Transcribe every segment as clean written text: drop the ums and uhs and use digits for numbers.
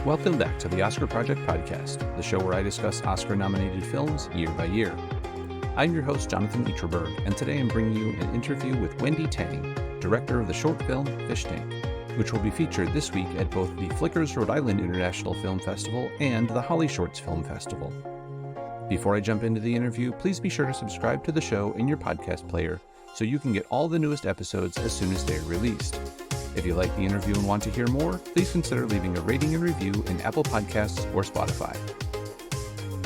Welcome back to the Oscar Project Podcast, the show where I discuss Oscar-nominated films year by year. I'm your host, Jonathan Eaterberg, and today I'm bringing you an interview with Wendi Tang, director of the short film Fishtank, which will be featured this week at both the Flickrs Rhode Island International Film Festival and the HollyShorts Film Festival. Before I jump into the interview, please be sure to subscribe to the show in your podcast player so you can get all the newest episodes as soon as they're released. If you like the interview and want to hear more, please consider leaving a rating and review in Apple Podcasts or Spotify.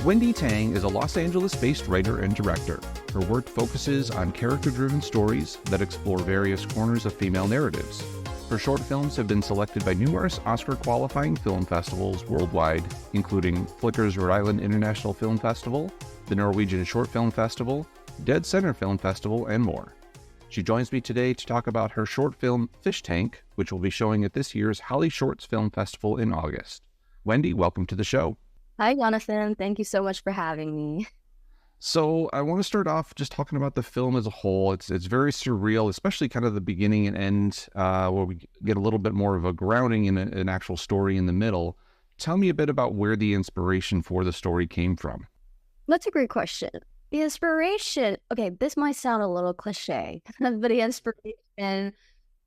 Wendi Tang is a Los Angeles-based writer and director. Her work focuses on character-driven stories that explore various corners of female narratives. Her short films have been selected by numerous Oscar-qualifying film festivals worldwide, including Flickrs Rhode Island International Film Festival, the Norwegian Short Film Festival, Dead Center Film Festival, and more. She joins me today to talk about her short film Fishtank, which will be showing at this year's HollyShorts Film Festival in August. Wendi, welcome to the show. Hi, Jonathan. Thank you so much for having me. So I want to start off just talking about the film as a whole. It's very surreal, especially kind of the beginning and end, where we get a little bit more of a grounding in an actual story in the middle. Tell me a bit about where the inspiration for the story came from. That's a great question. The inspiration, okay, this might sound a little cliche, but the inspiration,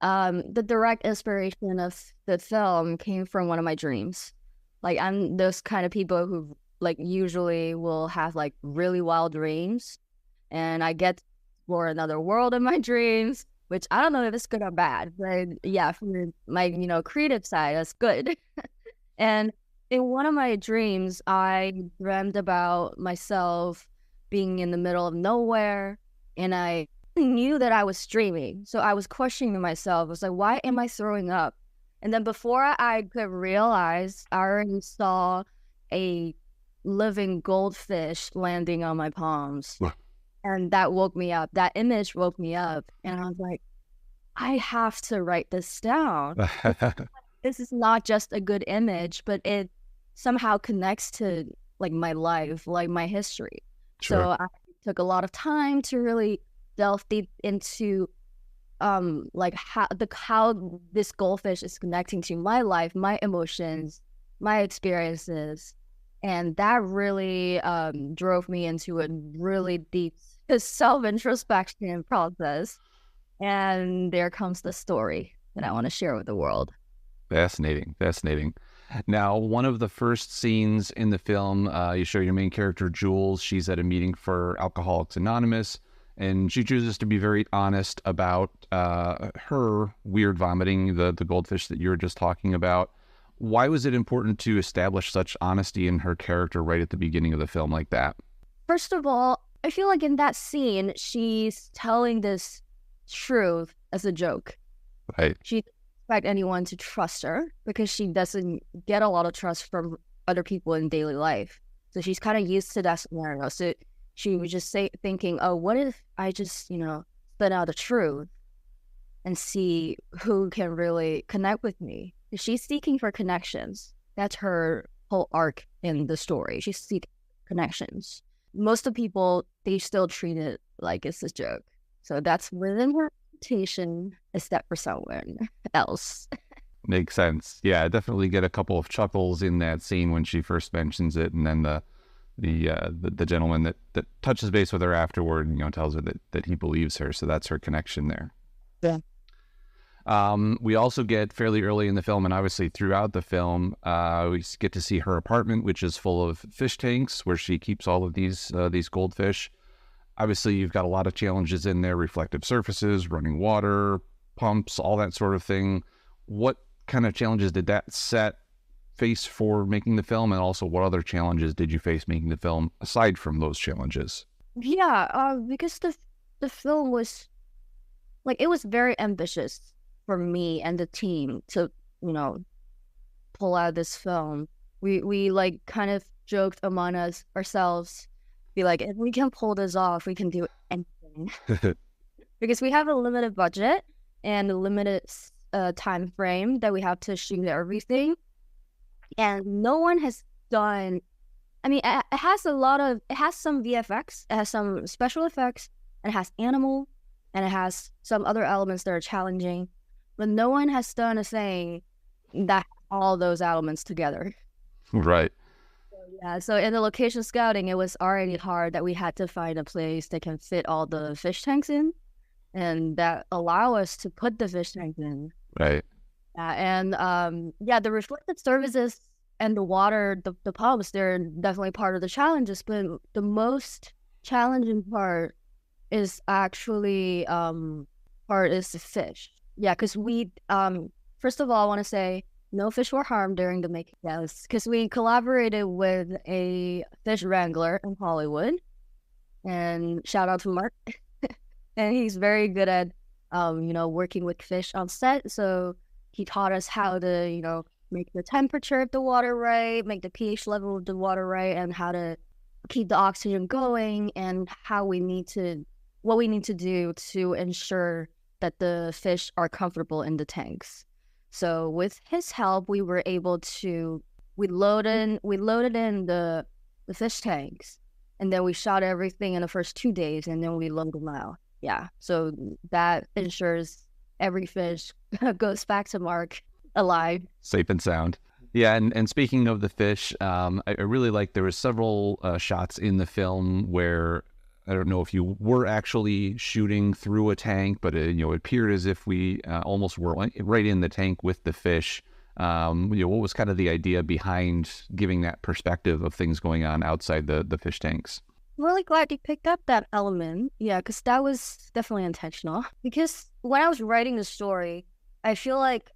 the direct inspiration of the film came from one of my dreams. Like, I'm those kind of people who, like, usually will have, like, really wild dreams, and I get to explore another world in my dreams, which I don't know if it's good or bad, but yeah, for my, creative side, that's good. And in one of my dreams, I dreamt about myself being in the middle of nowhere, and I knew that I was dreaming. So I was questioning myself. I was like, why am I throwing up? And then before I could realize, I already saw a living goldfish landing on my palms. And that woke me up. That image woke me up. And I was like, I have to write this down. This is not just a good image, but it somehow connects to, like, my life, like my history. Sure. So I took a lot of time to really delve deep into how this goldfish is connecting to my life, my emotions, my experiences. And that really drove me into a really deep self-introspection process. And there comes the story that I want to share with the world. Fascinating. Now, one of the first scenes in the film, you show your main character, Jules. She's at a meeting for Alcoholics Anonymous, and she chooses to be very honest about her weird vomiting, the goldfish that you were just talking about. Why was it important to establish such honesty in her character right at the beginning of the film like that? First of all, I feel like in that scene, she's telling this truth as a joke. Right. She doesn't expect anyone to trust her because she doesn't get a lot of trust from other people in daily life. So she's kind of used to that scenario. So she was just thinking, oh, what if I just, spit out the truth and see who can really connect with me? She's seeking for connections. That's her whole arc in the story. She's seeking connections. Most of the people, they still treat it like it's a joke. So that's within her reputation, except for someone else. Makes sense. Yeah, I definitely get a couple of chuckles in that scene when she first mentions it, and then the gentleman that touches base with her afterward, tells her that he believes her. So that's her connection there. Yeah. We also get fairly early in the film, and obviously throughout the film, we get to see her apartment, which is full of fish tanks where she keeps all of these goldfish. Obviously, you've got a lot of challenges in there: reflective surfaces, running water, pumps, all that sort of thing. What kind of challenges did that set face for making the film, and also what other challenges did you face making the film aside from those challenges? Yeah, because the film was, like, it was very ambitious for me and the team to, pull out this film. We like kind of joked among ourselves, be like, if we can pull this off, we can do anything. Because we have a limited budget and a limited time frame that we have to shoot everything. And no one has done, it has some VFX, it has some special effects, and it has animal, and it has some other elements that are challenging, but no one has done a thing that all those elements together. Right. Yeah, so in the location scouting, it was already hard that we had to find a place that can fit all the fish tanks in, and that allow us to put the fish tanks in. Right. And the reflective surfaces and the water, the pumps, they're definitely part of the challenges. But the most challenging part is actually the fish. Yeah, because we first of all, I want to say no fish were harmed during the making. Yes, because we collaborated with a fish wrangler in Hollywood, and shout out to Mark, and he's very good at working with fish on set. So he taught us how to make the temperature of the water right, make the pH level of the water right, and how to keep the oxygen going, and what we need to do to ensure that the fish are comfortable in the tanks. So with his help, we were able to we loaded in the fish tanks, and then we shot everything in the first 2 days, and then we load them out. Yeah, so that ensures every fish goes back to Mark alive, safe and sound. Yeah, and speaking of the fish, I really like there were several shots in the film where I don't know if you were actually shooting through a tank, but it appeared as if we almost were right in the tank with the fish. What was kind of the idea behind giving that perspective of things going on outside the fish tanks? Really glad you picked up that element. Yeah, because that was definitely intentional. Because when I was writing the story, I feel like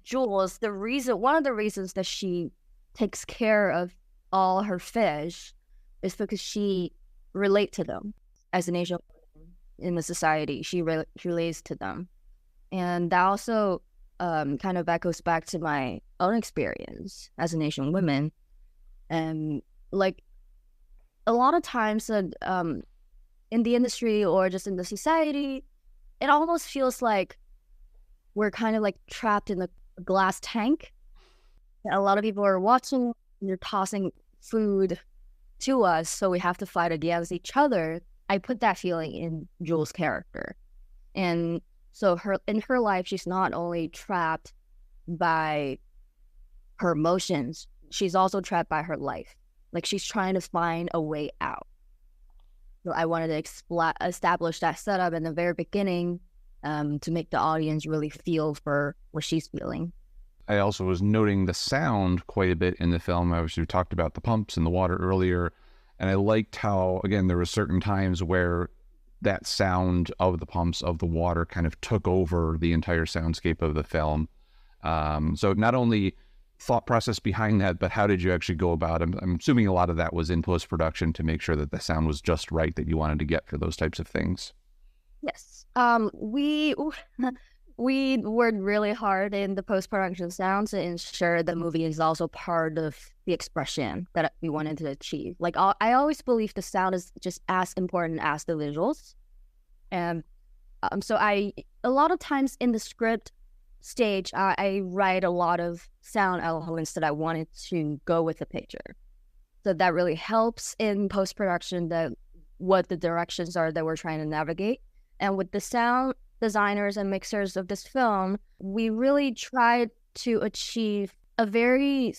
Jules, one of the reasons that she takes care of all her fish is because she relates to them as an Asian woman in the society. She relates to them, and that also kind of echoes back to my own experience as an Asian woman. And like a lot of times, in the industry or just in the society, it almost feels like we're kind of like trapped in a glass tank. A lot of people are watching, and they're tossing food to us, so we have to fight against each other. I put that feeling in Jules' character. And so in her life, she's not only trapped by her emotions, she's also trapped by her life. Like, she's trying to find a way out. So I wanted to establish that setup in the very beginning, to make the audience really feel for what she's feeling. I also was noting the sound quite a bit in the film. Obviously, we talked about the pumps and the water earlier, and I liked how, again, there were certain times where that sound of the pumps, of the water, kind of took over the entire soundscape of the film. So not only thought process behind that, but how did you actually go about it? I'm assuming a lot of that was in post-production to make sure that the sound was just right that you wanted to get for those types of things. Yes. We worked really hard in the post-production sound to ensure the movie is also part of the expression that we wanted to achieve. Like, I always believe the sound is just as important as the visuals. And so a lot of times in the script stage, I write a lot of sound elements that I wanted to go with the picture. So that really helps in post-production, that what the directions are that we're trying to navigate. And with the sound designers and mixers of this film, we really tried to achieve a very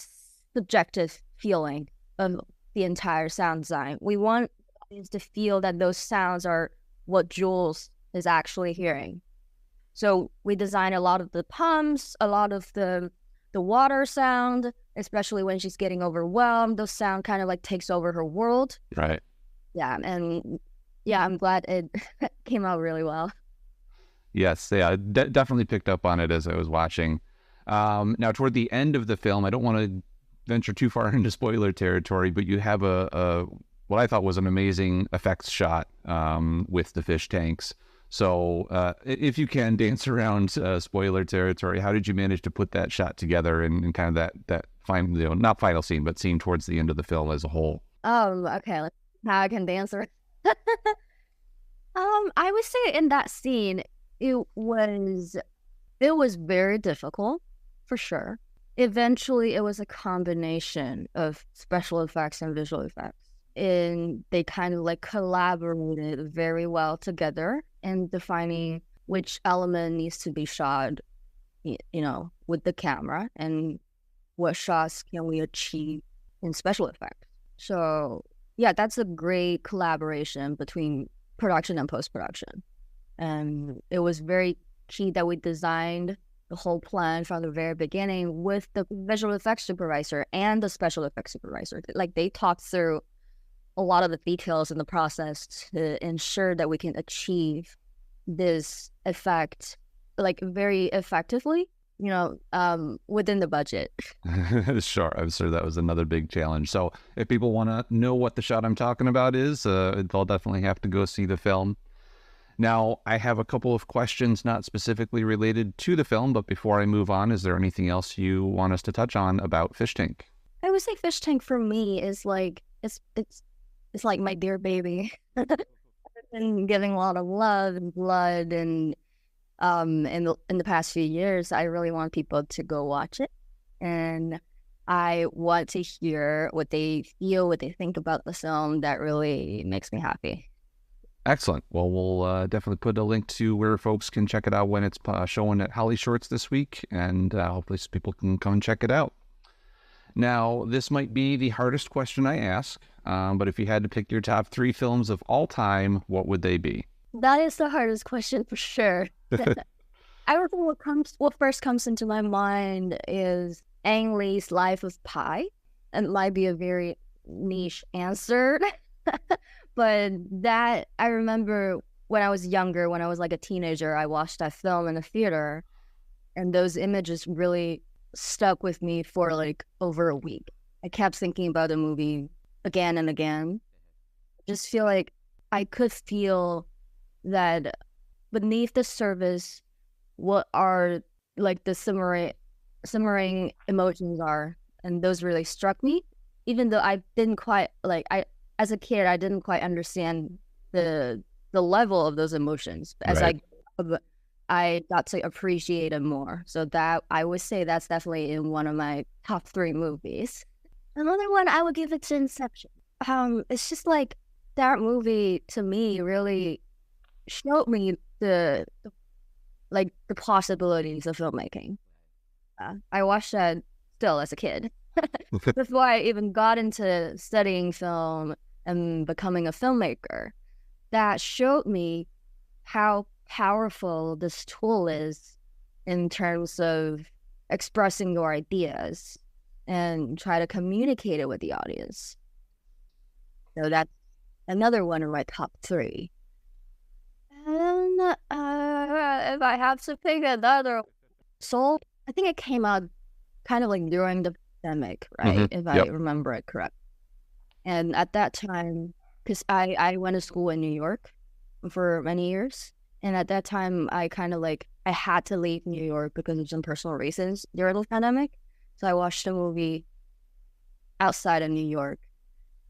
subjective feeling of the entire sound design. We want the audience to feel that those sounds are what Jules is actually hearing. So we designed a lot of the pumps, a lot of the water sound, especially when she's getting overwhelmed. Those sound kind of like takes over her world. Right. Yeah, and yeah, I'm glad it came out really well. Yes, yeah, definitely picked up on it as I was watching. Now, toward the end of the film, I don't want to venture too far into spoiler territory, but you have a what I thought was an amazing effects shot with the fish tanks. So if you can dance around spoiler territory, how did you manage to put that shot together and kind of that final, not final scene, but scene towards the end of the film as a whole? Okay. Now I can dance around. I would say in that scene, it was very difficult, for sure. Eventually, it was a combination of special effects and visual effects. And they kind of like collaborated very well together in defining which element needs to be shot, with the camera, and what shots can we achieve in special effects. So yeah, that's a great collaboration between production and post-production. And it was very key that we designed the whole plan from the very beginning with the visual effects supervisor and the special effects supervisor. Like, they talked through a lot of the details in the process to ensure that we can achieve this effect like very effectively, within the budget. Sure. I'm sure that was another big challenge. So if people want to know what the shot I'm talking about is, they'll definitely have to go see the film. Now, I have a couple of questions not specifically related to the film, but before I move on, is there anything else you want us to touch on about Fishtank? I would say Fishtank for me is like, it's like my dear baby. I've been giving a lot of love and blood, and in the past few years, I really want people to go watch it, and I want to hear what they feel, what they think about the film. That really makes me happy. Excellent. Well, we'll definitely put a link to where folks can check it out when it's showing at HollyShorts this week, and hopefully people can come and check it out. Now, this might be the hardest question I ask, but if you had to pick your top 3 films of all time, what would they be? That is the hardest question for sure. I don't think what first comes into my mind is Ang Lee's Life of Pi. It might be a very niche answer, but that I remember when I was younger, when I was like a teenager, I watched that film in the theater, and those images really stuck with me for like over a week. I kept thinking about the movie again and again. Just feel like I could feel that beneath the surface, what are like the simmering emotions are, and those really struck me. Even though I didn't quite as a kid, I didn't quite understand the level of those emotions. As Right. I got to appreciate it more. So that I would say that's definitely in one of my top 3 movies. Another one, I would give it to Inception. It's just like that movie to me really showed me the possibilities of filmmaking. I watched that still as a kid. Before I even got into studying film and becoming a filmmaker, that showed me how powerful this tool is in terms of expressing your ideas and try to communicate it with the audience. So that's another one of my top 3. And if I have to pick another, Soul, I think it came out kind of like during the pandemic, right? If I remember it correct. And at that time, because I went to school in New York for many years, and at that time, I kind of like, I had to leave New York because of some personal reasons during the pandemic. So I watched a movie outside of New York,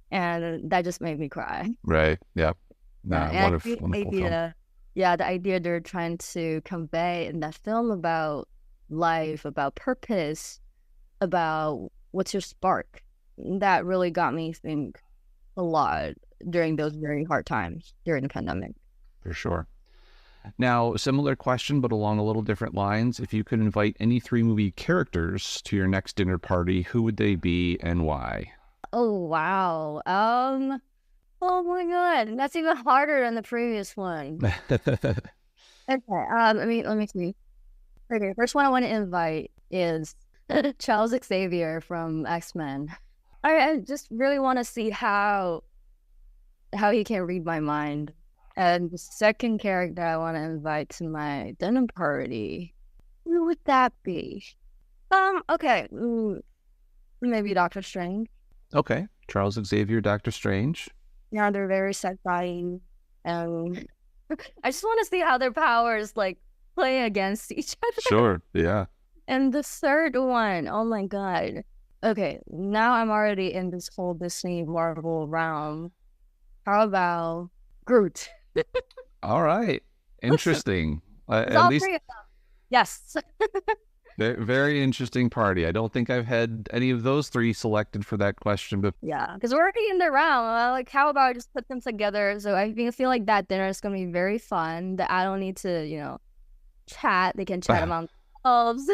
and that just made me cry. Right. Yeah. Wonderful film. The idea they're trying to convey in that film about life, about purpose, about what's your spark, that really got me think a lot during those very hard times during the pandemic. For sure. Now, similar question, but along a little different lines. If you could invite any 3 movie characters to your next dinner party, who would they be and why? Oh, wow. Oh my God, that's even harder than the previous one. Okay, let me see. Okay, first one I want to invite is Charles Xavier from X-Men. I just really want to see how he can read my mind. And the second character I want to invite to my dinner party, who would that be? Okay, maybe Doctor Strange. Okay, Charles Xavier, Doctor Strange. Yeah, they're very satisfying. I just want to see how their powers like play against each other. Sure, yeah. And the third one, oh my God. Okay, now I'm already in this whole Disney Marvel realm. How about Groot? All right. Interesting. At least, yes. Very interesting party. I don't think I've had any of those 3 selected for that question, but yeah, because we're already in the round. Like, how about I just put them together? So I feel like that dinner is gonna be very fun. That I don't need to, chat. They can chat among themselves.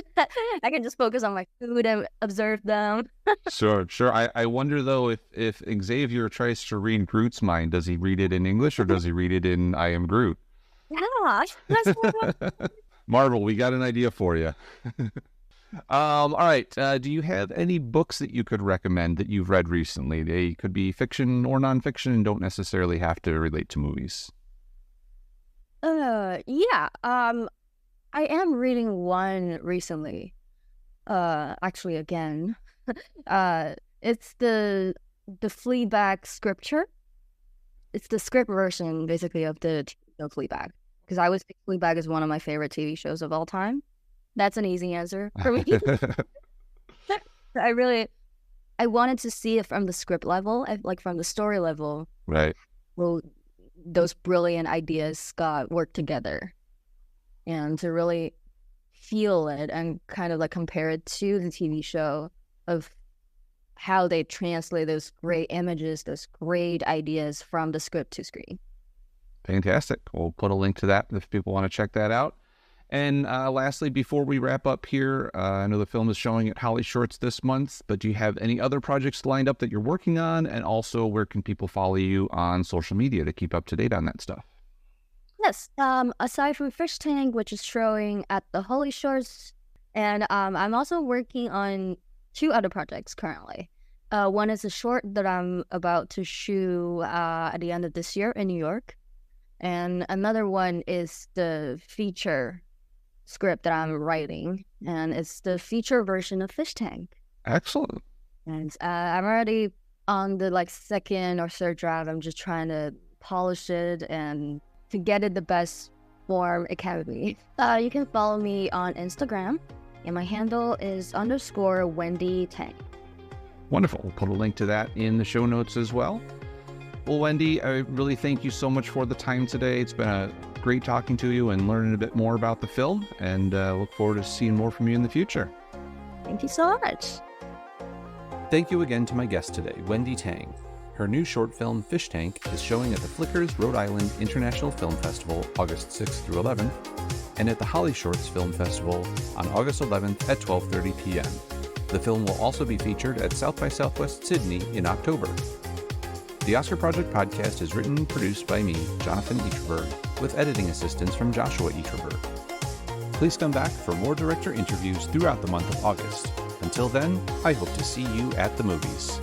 I can just focus on my food and observe them. Sure. I wonder though if Xavier tries to read Groot's mind, does he read it in English or does he read it in I am Groot? Yeah, that's Marvel, we got an idea for you. All right. Do you have any books that you could recommend that you've read recently? They could be fiction or nonfiction and don't necessarily have to relate to movies. yeah. I am reading one recently. Actually, again, it's the Fleabag scripture. It's the script version, basically, of the TV show Fleabag. Because I would say Fleabag is one of my favorite TV shows of all time. That's an easy answer for me. I wanted to see it from the script level, like from the story level. Right. Well, those brilliant ideas got worked together, and to really feel it and kind of like compare it to the TV show of how they translate those great images, those great ideas from the script to screen. Fantastic. We'll put a link to that if people want to check that out. And lastly, before we wrap up here, I know the film is showing at HollyShorts this month, but do you have any other projects lined up that you're working on? And also, where can people follow you on social media to keep up to date on that stuff? Yes. Aside from Fishtank, which is showing at the HollyShorts, and I'm also working on 2 other projects currently. One is a short that I'm about to shoot at the end of this year in New York. And another one is the feature script that I'm writing, and it's the feature version of Fishtank. Excellent. And I'm already on the second or third draft. I'm just trying to polish it and to get it the best form it can be. You can follow me on Instagram, and my handle is _Wendi Tang. Wonderful. We'll put a link to that in the show notes as well. Well, Wendi, I really thank you so much for the time today. It's been great talking to you and learning a bit more about the film, and look forward to seeing more from you in the future. Thank you so much. Thank you again to my guest today, Wendi Tang. Her new short film, Fishtank, is showing at the Flickers Rhode Island International Film Festival August 6th through 11th, and at the HollyShorts Film Festival on August 11th at 12:30 p.m. The film will also be featured at South by Southwest Sydney in October. The Oscar Project podcast is written and produced by me, Jonathan Eacherberg, with editing assistance from Joshua Eacherberg. Please come back for more director interviews throughout the month of August. Until then, I hope to see you at the movies.